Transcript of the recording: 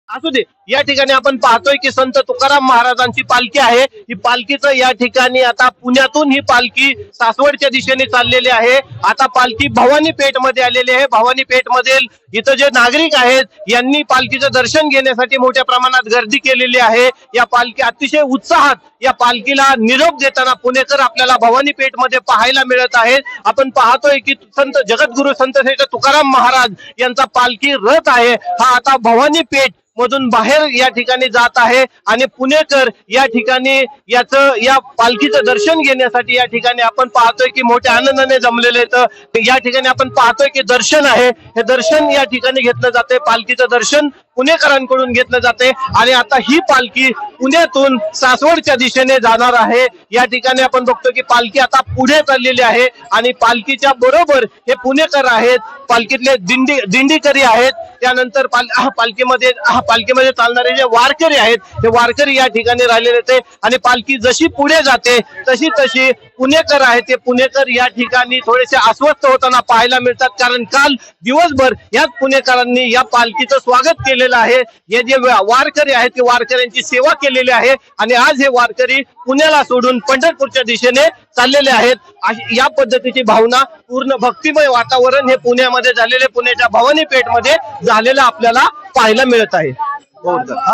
असू दे, या ठिकाणी आपण पाहतोय की संत तुकाराम महाराजांची पालखी आहे। ही पालखीचं या ठिकाणी आता पुण्यातून ही पालखी सासवडच्या दिशेने चाललेली आहे। आता पालखी भवानी पेठ मध्ये आलेली आहे। भवानी पेठ मधील इथं जे नागरिक आहेत यांनी पालखीचं दर्शन घेण्यासाठी मोठ्या प्रमाणात गर्दी केलेली आहे। या पालखी अतिशय उत्साहात या पालखीला निरोप देताना पुणेकर आपल्याला भवानी पेठ मध्ये पाहायला मिळत आहेत। आपण पाहतोय की संत जगद्गुरु संत श्रेष्ठ तुकाराम महाराज यांचा पालखी रथ आहे हा आता भवानी पेठ मधून बाहेर या ठिकाणी जात आहे आणि पुणेकर या ठिकाणी या पालखीचं दर्शन घेण्यासाठी या ठिकाणी आपण पाहतोय की मोठ्या आनंदाने जमलेले आहेत। या ठिकाणी आपण पाहतोय की दर्शन आहे, हे दर्शन या ठिकाणी घेतलं जाते। पालखीचं दर्शन पुणेकरांकडून घेतलं जाते आणि आता ही पालखी पुण्यातून सासवडच्या दिशेने जाणार आहे। या ठिकाणी आपण बघतो की पालखी आता पुढे चाललेली आहे आणि पालखीच्या बरोबर हे पुणेकर आहेत, पालखीतले दिंडीकरी आहेत, त्यानंतर पालखीमध्ये चालणारे जे वारकरी आहेत ते वारकरी या ठिकाणी राहिलेले होते आणि पालखी जशी पुढे जाते तशी तशी पुणेकर आहेत ते पुणेकर या ठिकाणी थोडेसे अस्वस्थ होताना पाहायला मिळतात। कारण काल दिवसभर याच पुणेकरांनी या पालखीचं स्वागत केलेलं आहे। हे जे वारकरी आहेत ते वारकऱ्यांची सेवा केलेली आहे आणि आज हे वारकरी पुण्याला सोडून पंढरपूरच्या दिशेने चाललेले आहेत। या पद्धतीची भावना पूर्ण भक्तिमय वातावरण हे पुण्यामध्ये झालेले पुण्याच्या भवानी पेठ मध्ये झालेलं आपल्याला पाहायला मिळत आहे।